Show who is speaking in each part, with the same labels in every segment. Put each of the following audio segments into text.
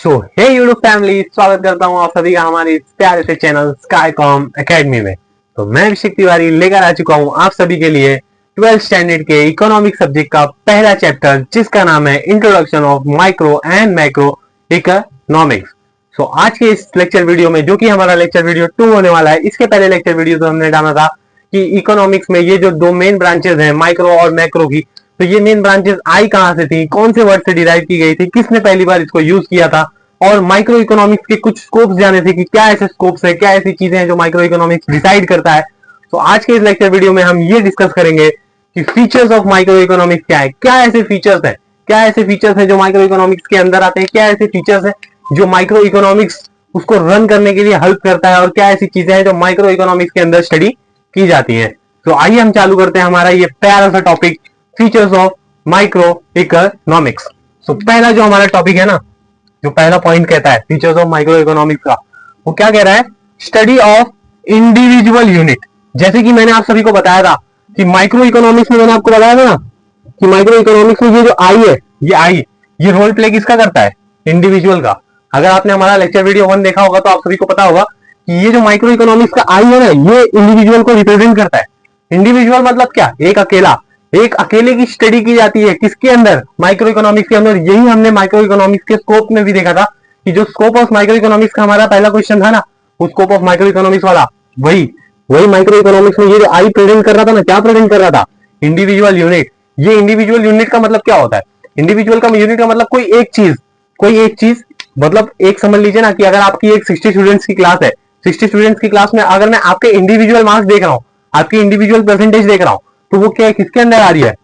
Speaker 1: सो हे YouTube family, स्वागत करता हूं आप सभी का हमारे इस प्यारे से चैनल स्काईकॉम एकेडमी में। तो मैं अभिषेक तिवारी लेकर आ चुका हूं आप सभी के लिए 12th स्टैंडर्ड के इकोनॉमिक सब्जेक्ट का पहला चैप्टर, जिसका नाम है introduction of micro and macro economics. So आज के इस लेक्चर वीडियो में, जो कि हमारा लेक्चर वीडियो 2 होने वाला है, इसके पहले लेक्चर वीडियो तो हमने डाला था कि इकोनॉमिक्स में ये जो दो मेन ब्रांचेस हैं, माइक्रो और मैक्रो की, तो ये मेन ब्रांचेस आई कहां से थी, कौन से वर्ड से डिराइव की गई थी, किसने पहली बार इसको यूज किया था, और माइक्रो इकोनॉमिक्स के कुछ स्कोप्स जाने थे कि क्या ऐसे स्कोप्स है, क्या ऐसी चीजें हैं जो माइक्रो इकोनॉमिक्स डिसाइड करता है। तो आज के इस लेक्चर वीडियो में हम ये डिस्कस करेंगे कि फीचर्स ऑफ माइक्रो इकोनॉमिक्स क्या है, क्या ऐसे फीचर्स है, क्या ऐसे फीचर्स है जो माइक्रो इकोनॉमिक्स के अंदर आते हैं, क्या ऐसे फीचर्स है जो माइक्रो इकोनॉमिक्स उसको रन करने के लिए हेल्प करता है, और क्या ऐसी चीजें हैं जो माइक्रो इकोनॉमिक्स के अंदर स्टडी की जाती है। तो आइए हम चालू करते हैं हमारा ये प्यारा सा topic, features of micro economics. तो पहला जो हमारा टॉपिक है ना, जो पहला पॉइंट कहता है फीचर्स ऑफ माइक्रो इकोनॉमिक्स का, वो क्या कह रहा है? Study of individual unit. जैसे कि मैंने आप सभी को बताया था कि माइक्रो इकोनॉमिक्स में, मैंने आपको बताया था ना कि माइक्रो इकोनॉमिक्स में ये जो आई है, ये रोल प्ले किसका करता है? इंडिविजुअल का। अगर आपने हमारा लेक्चर वीडियो 1 देखा होगा तो आप सभी को पता होगा कि ये जो माइक्रो इकोनॉमिक्स का आई है ना, ये इंडिविजुअल को रिप्रेजेंट करता है। इंडिविजुअल मतलब क्या? एक अकेले की स्टडी की जाती है। किसके अंदर? माइक्रो इकोनॉमिक्स के अंदर। यही हमने माइक्रो इकोनॉमिक्स के स्कोप में भी देखा था कि जो स्कोप ऑफ माइक्रो इकोनॉमिक्स का हमारा पहला क्वेश्चन था ना, वो स्कोप ऑफ माइक्रो इकोनॉमिक्स वाला, वही माइक्रो इकोनॉमिक्स में ये जो आई प्रेजेंट कर रहा था ना, क्या प्रेजेंट कर रहा था? Individual unit. ये इंडिविजुअल यूनिट का मतलब क्या होता है? इंडिविजुअल का यूनिट का मतलब कोई एक चीज मतलब एक समझ लीजिए ना कि अगर आपकी एक 60 स्टूडेंट्स की क्लास है, 60 स्टूडेंट्स की क्लास में अगर मैं आपके इंडिविजुअल मार्क्स देख रहा हूं, आपकी इंडिविजुअल परसेंटेज देख रहा हूं, तो वो क्या है, किसके अंदर आ रही है?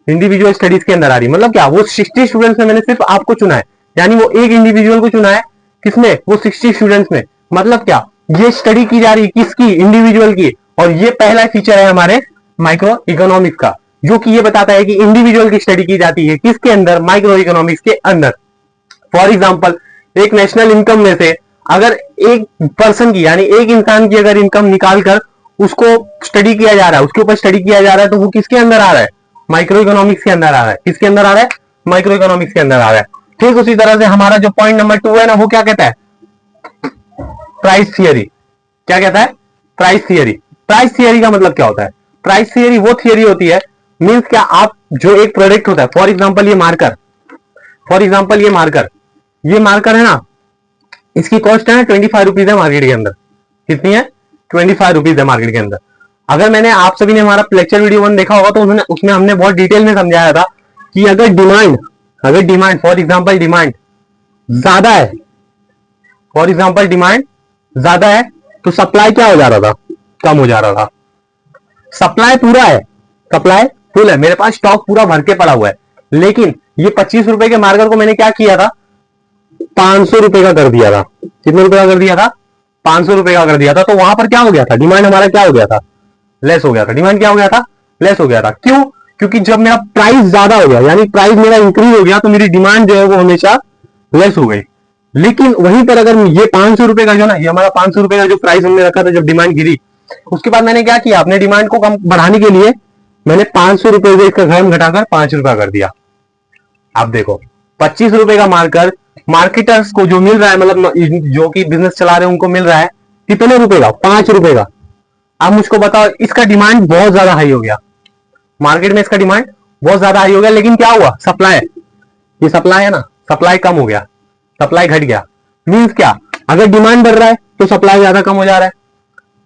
Speaker 1: इंडिविजुअल स्टडीज के अंदर आ रही है। मतलब क्या? वो 60 स्टूडेंट्स में मैंने सिर्फ आपको चुना है, यानी वो एक इंडिविजुअल को चुना है। किसमें? वो 60 स्टूडेंट्स में। मतलब क्या? ये स्टडी की जा रही है किसकी? इंडिविजुअल की। और ये पहला फीचर है हमारे माइक्रो इकोनॉमिक्स का, जो कि ये बताता है कि इंडिविजुअल की स्टडी की जाती है किसके अंदर? माइक्रो इकोनॉमिक्स के अंदर। फॉर एग्जाम्पल, एक नेशनल इनकम में से अगर एक पर्सन की, यानी एक इंसान की अगर इनकम निकालकर उसको स्टडी किया जा रहा है, उसके ऊपर स्टडी किया जा रहा है, तो वो किसके अंदर आ रहा है? माइक्रो इकोनॉमिक्स के अंदर आ रहा है। किसके अंदर आ रहा है? माइक्रो इकोनॉमिक्स के अंदर आ रहा है। ठीक उसी तरह से हमारा जो पॉइंट नंबर 2 है ना, वो क्या कहता है? Price theory. क्या कहता है? Price theory. प्राइस थियरी का मतलब क्या होता है? प्राइस थियरी वो थियरी होती है, मींस क्या, आप जो एक प्रोडक्ट होता है, फॉर एग्जांपल ये मार्कर है ना, इसकी कॉस्ट है ना 25 रुपीज है मार्केट के अंदर। कितनी है? 25 रुपीज है मार्केट के अंदर। अगर मैंने, आप सभी ने हमारा लेक्चर वीडियो 1 देखा होगा तो उसमें हमने बहुत डिटेल में समझाया था कि अगर डिमांड फॉर एग्जांपल डिमांड ज्यादा है, तो सप्लाई क्या हो जा रहा था? कम हो जा रहा था। सप्लाई फुल है, मेरे पास स्टॉक पूरा भर के पड़ा हुआ है, लेकिन ये 25 रुपए के मार्कर को मैंने क्या किया था? 500 रुपए का कर दिया था। कितने रुपए का कर दिया था? 500 रुपए का कर दिया था। तो वहां पर क्या हो गया था? डिमांड हमारा क्या हो गया था? लेस हो गया था। डिमांड क्या हो गया था? लेस हो गया था। क्यों? क्योंकि जब मेरा प्राइस ज्यादा हो गया, यानी प्राइस मेरा इंक्रीज हो गया, तो मेरी डिमांड जो है वो हमेशा लेस हो गई। लेकिन वहीं पर अगर ये 500 रुपए का जो ना, ये हमारा 500 रुपए का जो प्राइस हमने रखा था, जब डिमांड गिरी, उसके बाद मैंने क्या किया? अपने डिमांड को कम बढ़ाने के लिए मैंने 500 रुपए से इसका घम घटाकर 5 रुपया कर दिया। आप देखो, 25 रुपए का मार्कर मार्केटर्स को जो मिल रहा है, मतलब जो कि बिजनेस चला रहे हैं उनको मिल रहा है कितने रुपए का? 5 रुपए का। अब मुझको बताओ, इसका डिमांड बहुत ज्यादा हाई हो गया, मार्केट में इसका डिमांड बहुत ज्यादा हाई हो गया, लेकिन क्या हुआ? ये सप्लाई है ना, सप्लाई कम हो गया, सप्लाई घट गया। मींस क्या? अगर डिमांड बढ़ रहा है तो सप्लाई ज्यादा कम हो जा रहा है।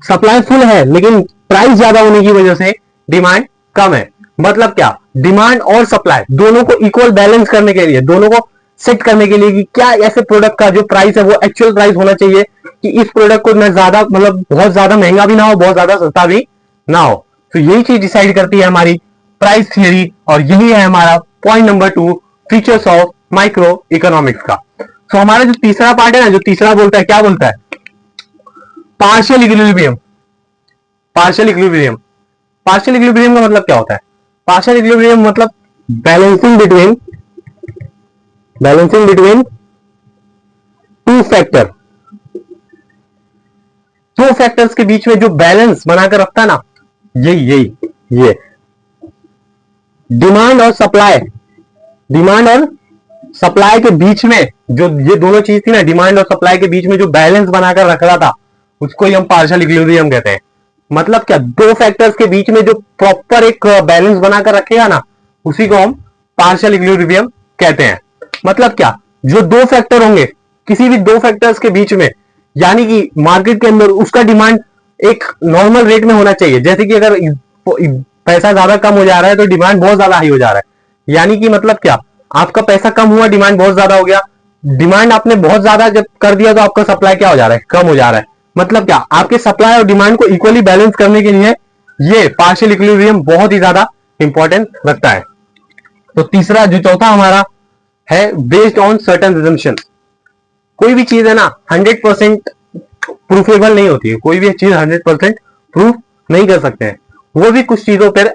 Speaker 1: सप्लाई फुल है लेकिन प्राइस ज्यादा होने की वजह से डिमांड कम है। मतलब क्या? डिमांड और सप्लाई दोनों को इक्वल बैलेंस करने के लिए, दोनों को सेट करने के लिए कि क्या ऐसे प्रोडक्ट का जो प्राइस है वो एक्चुअल प्राइस होना चाहिए कि इस प्रोडक्ट को मैं ज्यादा, मतलब बहुत ज्यादा महंगा भी ना हो, बहुत ज्यादा सस्ता भी ना हो। तो यही चीज डिसाइड करती है हमारी प्राइस थियरी, और यही है हमारा point number 2, features of micro economics का। तो हमारा जो तीसरा पार्ट है ना, जो तीसरा बोलता है, क्या बोलता है? Partial equilibrium. पार्शियल इक्विलिब्रियम का मतलब क्या होता है? पार्शियल इक्विलिब्रियम मतलब बैलेंसिंग बिटवीन टू फैक्टर्स के बीच में जो बैलेंस बनाकर रखता है ना, ये डिमांड और सप्लाई के बीच में जो ये दोनों चीज थी ना, डिमांड और सप्लाई के बीच में जो बैलेंस बनाकर रख रहा था, उसको ही हम पार्शियल इक्विलिब्रियम कहते हैं। मतलब क्या, दो फैक्टर्स के बीच में जो प्रॉपर एक बैलेंस बनाकर रखेगा ना, उसी को हम पार्शियल इक्विलिब्रियम कहते हैं। मतलब क्या, जो दो फैक्टर होंगे, किसी भी दो फैक्टर्स के बीच में, यानी कि मार्केट के अंदर उसका डिमांड एक नॉर्मल रेट में होना चाहिए। जैसे कि अगर पैसा ज्यादा कम हो जा रहा है तो डिमांड बहुत ज्यादा हाई हो जा रहा है। यानी कि मतलब क्या, आपका पैसा कम हुआ, डिमांड बहुत ज्यादा हो गया। डिमांड आपने बहुत ज्यादा जब कर दिया तो आपका सप्लाई क्या हो जा रहा है, कम हो जा रहा है। मतलब क्या, आपके सप्लाई और डिमांड को इक्वली बैलेंस करने के लिए ये पार्शियल इक्विलिब्रियम बहुत ही ज्यादा इंपॉर्टेंट रखता है। तो तीसरा, जो चौथा हमारा है, बेस्ड ऑन सर्टेन assumptions। कोई भी चीज है ना 100% प्रूफेबल नहीं होती है, कोई भी चीज 100% प्रूफ नहीं कर सकते हैं। वो भी कुछ चीजों पर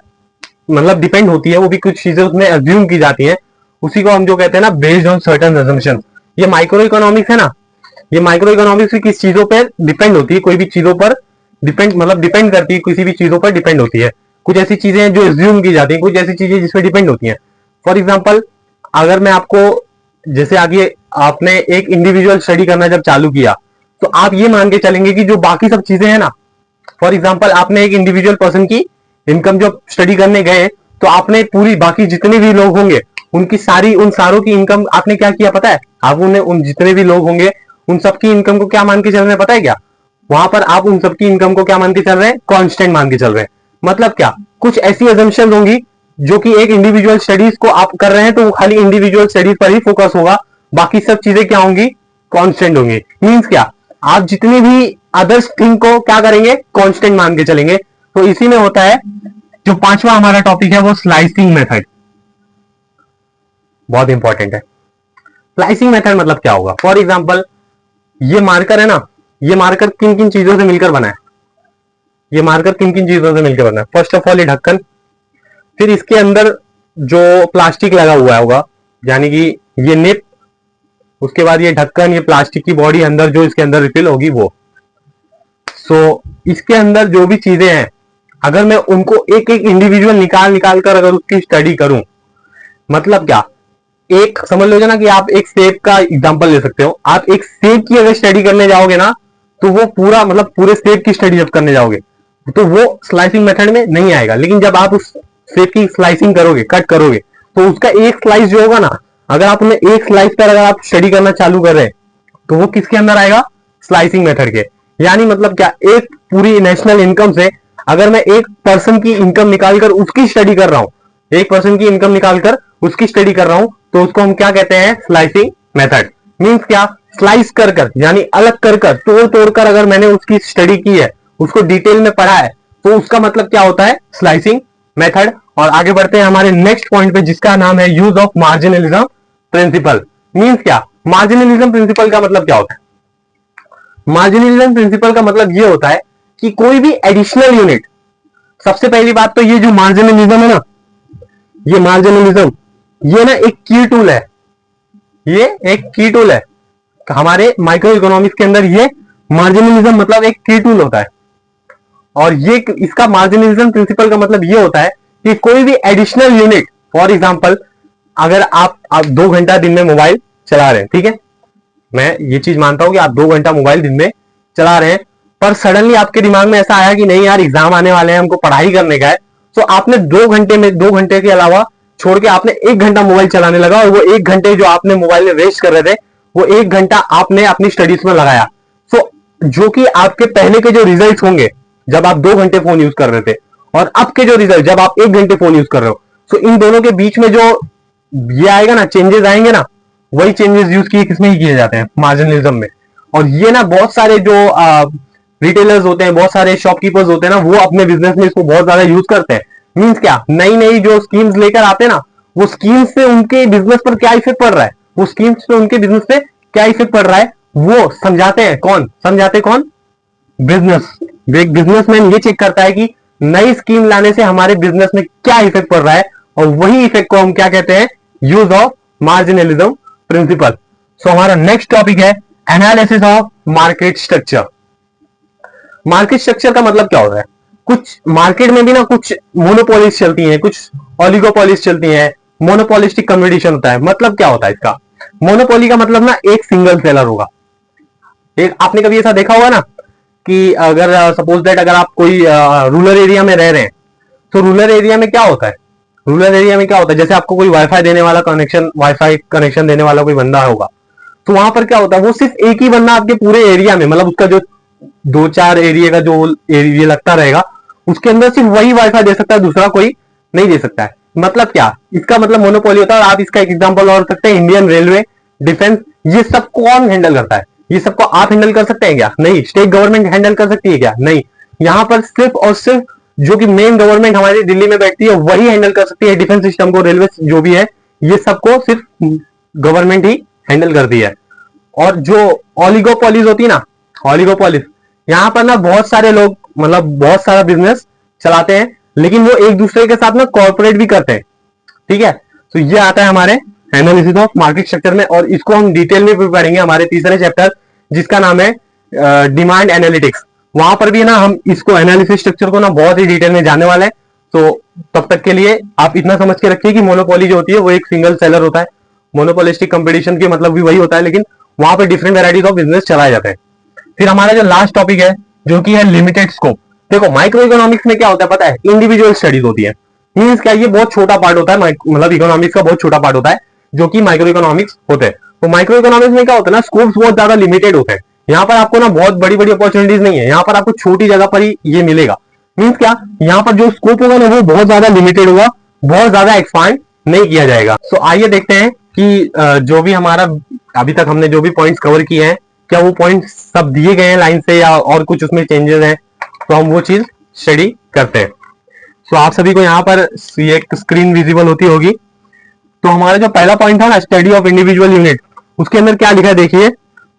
Speaker 1: मतलब डिपेंड होती है, वो भी कुछ चीजें उसमें अज्यूम की जाती है। उसी को हम जो कहते हैं ना, बेस्ड ऑन सर्टेन assumptions। ये माइक्रो इकोनॉमिक्स है ना, ये माइक्रो इकोनॉमिक्स की किस चीजों पर डिपेंड होती है, कोई भी चीजों पर डिपेंड करती है, किसी भी चीजों पर डिपेंड होती है। कुछ ऐसी चीजें हैं जो अज्यूम की जाती है, कुछ ऐसी चीजें जिसमें डिपेंड होती हैं। फॉर एग्जाम्पल, अगर मैं आपको, जैसे आगे आपने एक इंडिविजुअल स्टडी करना जब चालू किया, तो आप ये मान के चलेंगे कि जो बाकी सब चीजें हैं ना, फॉर एग्जाम्पल आपने एक इंडिविजुअल पर्सन की इनकम जब स्टडी करने गए, तो आपने पूरी बाकी जितने भी लोग होंगे उनकी सारी, उन सारों की इनकम आपने क्या किया पता है? आप उन्हें, उन जितने भी लोग होंगे उन सबकी इनकम को क्या मान के चल रहे हैं पता है क्या? वहां पर आप उन सबकी इनकम को क्या मान के चल रहे हैं? कांस्टेंट मान के चल रहे हैं। मतलब क्या, कुछ ऐसी अजम्पशन होंगी जो कि एक इंडिविजुअल स्टडीज को आप कर रहे हैं, तो वो खाली इंडिविजुअल स्टडीज पर ही फोकस होगा, बाकी सब चीजें क्या होंगी? कांस्टेंट होंगी। मींस क्या, आप जितनी भी अदर्स थिंग को क्या करेंगे? कांस्टेंट मान के चलेंगे। तो इसी में होता है जो पांचवा हमारा टॉपिक है, वो स्लाइसिंग मेथड। बहुत इंपॉर्टेंट है। स्लाइसिंग मेथड मतलब क्या होगा? फॉर एग्जाम्पल, ये मार्कर है ना, ये मार्कर किन किन चीजों से मिलकर बना है? ये मार्कर किन किन चीजों से मिलकर बना है? फर्स्ट ऑफ ऑल ये ढक्कन, फिर इसके अंदर जो प्लास्टिक लगा हुआ होगा, यानी कि ये निप, उसके बाद ये ढक्कन, ये प्लास्टिक की बॉडी अंदर जो इसके अंदर रिफिल होगी वो। सो इसके अंदर जो भी चीजें हैं, अगर मैं उनको एक एक इंडिविजुअल निकाल कर अगर उसकी स्टडी करूं, मतलब क्या, एक समझ लो ना कि आप एक सेब का एग्जांपल ले सकते हो। आप एक सेब की अगर स्टडी करने जाओगे ना, तो वो पूरा मतलब पूरे सेब की स्टडी जब करने जाओगे तो वो स्लाइसिंग मेथड में नहीं आएगा। लेकिन जब आप उस सेब की स्लाइसिंग करोगे, कट करोगे, तो उसका एक स्लाइस जो होगा ना, अगर आप उन्हें एक स्लाइस पर अगर आप स्टडी करना चालू कर रहे हैं, तो वो किसके अंदर आएगा? स्लाइसिंग मेथड के। यानी मतलब क्या, एक पूरी नेशनल इनकम से अगर मैं एक पर्सन की इनकम निकालकर उसकी स्टडी कर रहा हूं, एक पर्सन की इनकम निकालकर उसकी स्टडी कर रहा हूं, तो उसको हम क्या कहते हैं? Slicing method. मींस क्या, स्लाइस कर यानी अलग कर तोड़ कर अगर मैंने उसकी स्टडी की है, उसको डिटेल में पढ़ा है, तो उसका मतलब क्या होता है? Slicing method. और आगे बढ़ते हैं हमारे नेक्स्ट पॉइंट पे, जिसका नाम है use of marginalism principal. Means क्या, मार्जिनलिज्म प्रिंसिपल का मतलब क्या होता है? मार्जिनलिज्म प्रिंसिपल का मतलब ये होता है कि कोई भी एडिशनल यूनिट, सबसे पहली बात तो ये जो मार्जिनलिज्म है ना, ये मार्जिनलिज्म, ये ना एक की टूल है, ये एक की टूल है हमारे माइक्रो इकोनॉमिक्स के अंदर। ये मार्जिनलिज्म मतलब एक की टूल होता है। और ये इसका मार्जिनलिज्म प्रिंसिपल का मतलब ये होता है कि कोई भी एडिशनल यूनिट, फॉर एग्जांपल अगर आप 2 घंटा दिन में मोबाइल चला रहे हैं, ठीक है, मैं ये चीज मानता हूं कि आप 2 घंटा मोबाइल दिन में चला रहे हैं, पर सडनली आपके दिमाग में ऐसा आया कि नहीं यार, एग्जाम आने वाले हैं, हमको पढ़ाई करने का है, तो आपने 2 घंटे के अलावा छोड़ के आपने 1 घंटा मोबाइल चलाने लगा, और वो 1 घंटे जो आपने मोबाइल में वेस्ट कर रहे थे, वो 1 घंटा आपने अपनी स्टडीज में लगाया। सो जो कि आपके पहले के जो रिजल्ट होंगे जब आप 2 घंटे फोन यूज कर रहे थे, और अब के जो रिजल्ट जब आप 1 घंटे फोन यूज कर रहे हो, सो इन दोनों के बीच में जो ये आएगा ना, चेंजेस आएंगे ना, वही चेंजेस यूज किए किसमें ही किए जाते हैं? मार्जिनलिज्म में। और ये ना बहुत सारे जो रिटेलर्स होते हैं, बहुत सारे शॉपकीपर्स होते हैं ना, वो अपने बिजनेस में इसको बहुत ज्यादा यूज करते हैं। मींस क्या, नई नई जो स्कीम्स लेकर आते हैं ना, वो स्कीम्स से उनके बिजनेस पर क्या इफेक्ट पड़ रहा है, वो स्कीम्स पे उनके बिजनेस पे क्या इफेक्ट पड़ रहा है, वो समझाते हैं। कौन समझाते? कौन? बिजनेस। एक बिजनेसमैन ये चेक करता है कि नई स्कीम लाने से हमारे बिजनेस में क्या इफेक्ट पड़ रहा है, और वही इफेक्ट को हम क्या कहते हैं? Use of marginalism principle. So हमारा नेक्स्ट टॉपिक है analysis of market structure. Market structure का मतलब क्या होता है? कुछ मार्केट में भी ना कुछ मोनोपोलिस चलती हैं, कुछ ओलिगोपोलिस चलती हैं, मोनोपोलिस्टिक कंपटीशन होता है। मतलब क्या होता है इसका? मोनोपोली का मतलब ना एक सिंगल सेलर होगा। एक आपने कभी ऐसा देखा होगा ना कि अगर सपोज दैट अगर आप कोई रूरल एरिया में रह रहे हैं, तो रूरल एरिया में क्या होता है, रूरल एरिया में क्या होता है, जैसे आपको कोई वाईफाई देने वाला कनेक्शन, वाईफाई कनेक्शन देने वाला कोई बंदा होगा, तो वहां पर क्या होता है, वो सिर्फ एक ही बंदा आपके पूरे एरिया में, मतलब उसका जो 2-4 एरिया का जो एरिया लगता रहेगा, उसके अंदर सिर्फ वही वाईफाई दे सकता है, दूसरा कोई नहीं दे सकता है। मतलब क्या, इसका मतलब मोनोपोली होता है। और आप इसका एक एग्जांपल और सकते हैं, इंडियन रेलवे, डिफेंस, ये सब कौन हैंडल करता है? ये सबको आप हैंडल कर सकते हैं क्या? नहीं। स्टेट गवर्नमेंट हैंडल कर सकती है क्या? नहीं। यहां पर सिर्फ और सिर्फ जो कि मेन गवर्नमेंट हमारी दिल्ली में बैठती है वही हैंडल कर सकती है डिफेंस सिस्टम को, रेलवे जो भी है, ये सबको सिर्फ गवर्नमेंट ही हैंडल करती है। और जो ऑलिगोपोलीज होती है ना, ऑलिगोपोलीज, यहां पर ना बहुत सारे लोग मतलब बहुत सारा बिजनेस चलाते हैं, लेकिन वो एक दूसरे के साथ ना कॉर्पोरेट भी करते हैं। ठीक है, तो ये आता है हमारे एनालिसिस ऑफ मार्केट स्ट्रक्चर में, और इसको हम डिटेल में भी पढ़ेंगे हमारे तीसरे चैप्टर जिसका नाम है डिमांड एनालिटिक्स। वहां पर भी ना हम इसको एनालिसिस स्ट्रक्चर को ना बहुत ही डिटेल में जानने वाले हैं। तो तब तक के लिए आप इतना समझ के रखिए कि मोनोपोली जो होती है वो एक सिंगल सेलर होता है। मोनोपोलिस्टिक कंपटीशन की मतलब भी वही होता है, लेकिन वहां पर डिफरेंट वेराइटीज ऑफ बिजनेस चलाए जाते हैं। फिर हमारा जो लास्ट टॉपिक है जो कि है लिमिटेड स्कोप। देखो माइक्रो इकोनॉमिक्स में क्या होता है पता है, इंडिविजुअल स्टडीज होती है। मीन्स क्या, ये बहुत छोटा पार्ट होता है, मतलब इकोनॉमिक्स का बहुत छोटा पार्ट होता है जो कि माइक्रो इकोनॉमिक्स होते हैं। तो माइक्रो इकोनॉमिक्स में क्या होता है ना, स्कोप्स बहुत ज्यादा लिमिटेड होते हैं। यहाँ पर आपको ना बहुत बड़ी बड़ी अपॉर्चुनिटीज नहीं है, यहाँ पर आपको छोटी जगह पर ही ये मिलेगा। मीन्स क्या, यहाँ पर जो स्कोप होगा ना वो बहुत ज्यादा लिमिटेड होगा, बहुत ज्यादा एक्सपांड नहीं किया जाएगा। तो आइए देखते हैं कि जो भी हमारा अभी तक हमने जो भी पॉइंट्स कवर किए हैं, क्या वो पॉइंट्स सब दिए गए हैं लाइन से या और कुछ उसमें चेंजेस हैं, तो हम वो चीज स्टडी करते हैं। तो आप सभी को यहाँ पर ये एक स्क्रीन विजिबल होती होगी। तो हमारा जो पहला पॉइंट था ना, स्टडी ऑफ इंडिविजुअल यूनिट, उसके अंदर क्या लिखा है देखिए,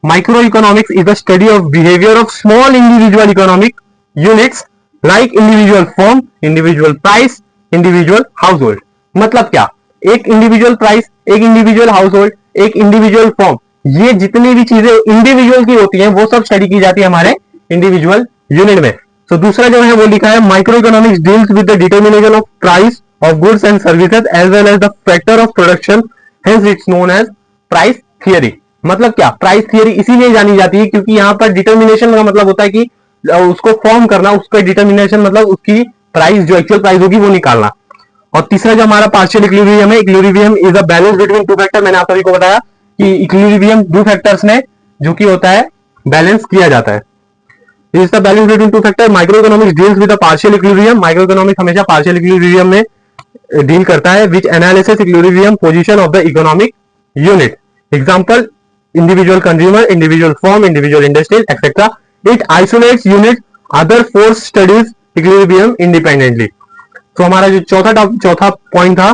Speaker 1: micro economics is the study of behaviour of small individual economic units like individual firm, individual price, individual house hold. मतलब क्या, एक इंडिविजुअल प्राइस, एक इंडिविजुअल हाउस होल्ड, एक इंडिविजुअल फर्म, ये जितनी भी चीजें इंडिविजुअल की होती हैं वो सब स्टडी की जाती है हमारे इंडिविजुअल यूनिट में। तो दूसरा जो है वो लिखा है, micro economics deals with the determination of price of goods and services as well as the factor of production, hence it's known as price theory. मतलब क्या, प्राइस थियरी इसीलिए जानी जाती है क्योंकि यहाँ पर डिटर्मिनेशन का मतलब होता है कि उसको फॉर्म करना, उसका डिटर्मिनेशन मतलब उसकी प्राइस जो एक्चुअल प्राइस होगी वो निकालना। और तीसरा जो हमारा पार्शियल इक्विलिब्रियम है, equilibrium is a balance between two factor. मैंने आप सभी को बताया कि इक्विलिब्रियम दो फैक्टर्स में जो कि होता है बैलेंस किया जाता है। Is the balance between two factor. Micro economics deals with the partial equilibrium. Micro economics हमेशा पार्शियल इक्विलिब्रियम में डील करता है, which analysis equilibrium position of the economic unit. Example, individual consumer, individual firm, individual industry etcetera. It isolates unit other force studies equilibrium independently. तो हमारा जो चौथा point था,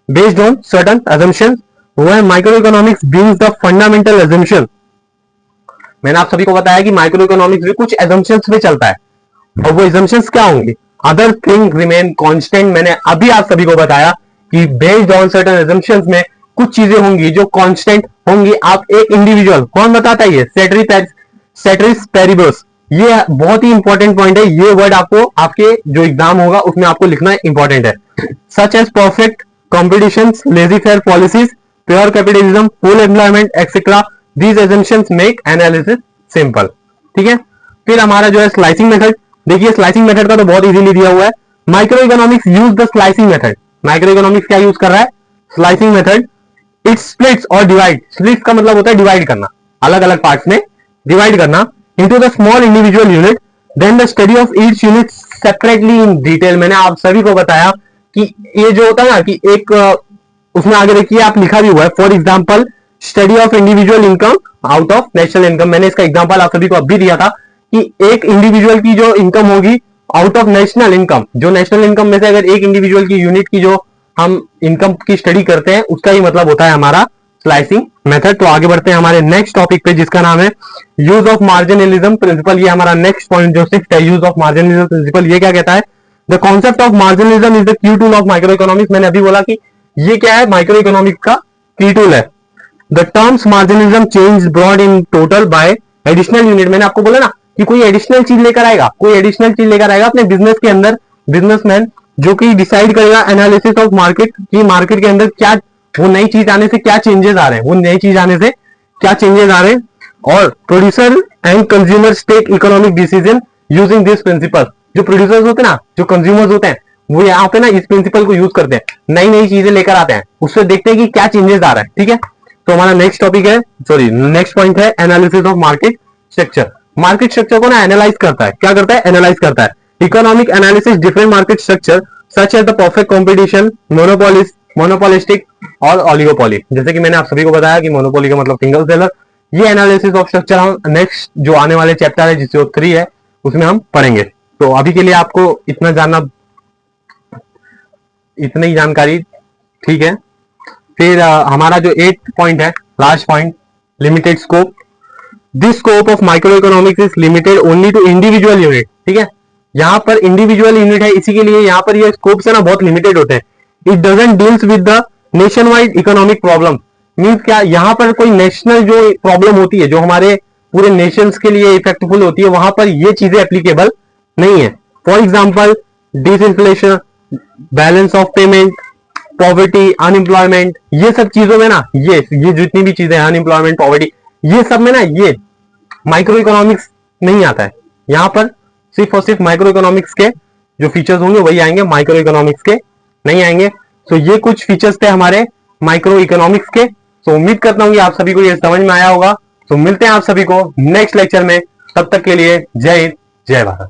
Speaker 1: based on certain assumptions, वो है micro economics being the fundamental assumption। मैंने आप सभी को बताया कि माइक्रो इकोनॉमिक्स भी कुछ assumptions पे चलता है, और वो assumptions क्या होंगे, अदर थिंग रिमेन कांस्टेंट। मैंने अभी आप सभी को बताया कि बेस्ड ऑन सर्टन assumptions में कुछ चीजें होंगी जो कांस्टेंट होंगी। आप एक इंडिविजुअल, कौन बताता है ये, सेटरिस पेरिबस। ये बहुत ही इंपॉर्टेंट पॉइंट है, ये वर्ड आपको आपके जो एग्जाम होगा उसमें आपको लिखना इंपॉर्टेंट है। Such as perfect competition, laissez faire policies, pure capitalism, full employment etcetera, these assumptions make analysis simple. ठीक है, फिर हमारा जो है स्लाइसिंग मेथड। देखिए स्लाइसिंग मेथड का तो बहुत इजीली दिया हुआ है। Micro economics use the slicing method. Micro economics क्या यूज कर रहा है, स्लाइसिंग मेथड। इट स्प्लिट्स और डिवाइड, स्प्लिट्स का मतलब होता है डिवाइड करना, अलग अलग पार्ट्स में डिवाइड करना, into the small individual unit, then the study of each unit separately in detail। मैंने आप सभी को बताया कि ये जो होता है ना कि एक उसमें आगे देखिए आप लिखा भी हुआ है, for example study of individual income out of national income. मैंने इसका एग्जांपल आप सभी को अभी दिया था कि एक इंडिविजुअल की जो इनकम होगी आउट ऑफ नेशनल इनकम, जो नेशनल इनकम में से अगर एक इंडिविजुअल की यूनिट की जो हम इनकम की स्टडी करते हैं उसका ही मतलब होता है हमारा स्लाइसिंग मेथड। तो आगे बढ़ते हैं हमारे नेक्स्ट टॉपिक पे जिसका नाम है यूज ऑफ मार्जिनलिज्म प्रिंसिपल। ये हमारा नेक्स्ट पॉइंट जो सिक्स्थ है, यूज ऑफ मार्जिनलिज्म प्रिंसिपल। ये क्या कहता है, the concept of marginalism is the key tool of micro economics. मैंने अभी बोला कि ये क्या है, माइक्रो इकोनॉमिक्स का की टूल है। The terms marginalism change brought in total by additional unit. मैंने आपको बोला ना कि कोई एडिशनल चीज लेकर आएगा, कोई एडिशनल चीज लेकर आएगा अपने बिजनेस के अंदर, बिजनेसमैन जो कि डिसाइड करेगा एनालिसिस ऑफ मार्केट, कि मार्केट के अंदर क्या वो नई चीज आने से क्या चेंजेस आ रहे हैं, वो नई चीज आने से क्या चेंजेस आ रहे हैं, और producer and consumers take economic decision using this principle. जो प्रोड्यूसर्स होते हैं ना, जो कंज्यूमर्स होते हैं, वो यहाँ पे ना इस प्रिंसिपल को यूज करते हैं, नई नई चीजें लेकर आते हैं, उससे देखते हैं कि क्या चेंजेस आ रहा है। ठीक है, तो हमारा नेक्स्ट टॉपिक है, सॉरी नेक्स्ट पॉइंट है analysis of market structure. Market structure को ना एनालाइज करता है, क्या करता है, एनालाइज करता है। Economic analysis different market structure such as the perfect competition, monopolistic और ऑलिगोपोली। जैसे कि मैंने आप सभी को बताया कि मोनोपोली का मतलब सिंगल सेलर। ये एनालिसिस ऑफ स्ट्रक्चर हम नेक्स्ट जो आने वाले चैप्टर है जिससे 3 है उसमें हम पढ़ेंगे। तो अभी के लिए आपको इतना जानना, इतनी जानकारी ठीक है। फिर हमारा जो 8th पॉइंट है, last point, limited scope. This scope of micro economics is limited only to individual unit. ठीक है, यहाँ पर इंडिविजुअल यूनिट है, इसी के लिए यहाँ पर ये स्कोप से ना बहुत लिमिटेड होते हैं। It doesn't deals with the nation wide economic problem. Means क्या, यहाँ पर कोई नेशनल जो प्रॉब्लम होती है, जो हमारे पूरे नेशंस के लिए इफेक्टफुल होती है, वहां पर ये चीजें एप्लीकेबल नहीं है। For example disinflation, balance of payment, poverty, unemployment, ये सब चीजों में ना ये जितनी भी चीजें हैं, अनएम्प्लॉयमेंट, पॉवर्टी, ये सब में ना ये माइक्रो इकोनॉमिक्स नहीं आता है। यहां पर सिर्फ और सिर्फ माइक्रो इकोनॉमिक्स के जो फीचर्स होंगे वही आएंगे, माइक्रो इकोनॉमिक्स के नहीं आएंगे। तो ये कुछ फीचर्स थे हमारे माइक्रो इकोनॉमिक्स के। तो उम्मीद करता हूं कि आप सभी को ये समझ में आया होगा। तो मिलते हैं आप सभी को नेक्स्ट लेक्चर में, तब तक के लिए जय हिंद, जय भारत।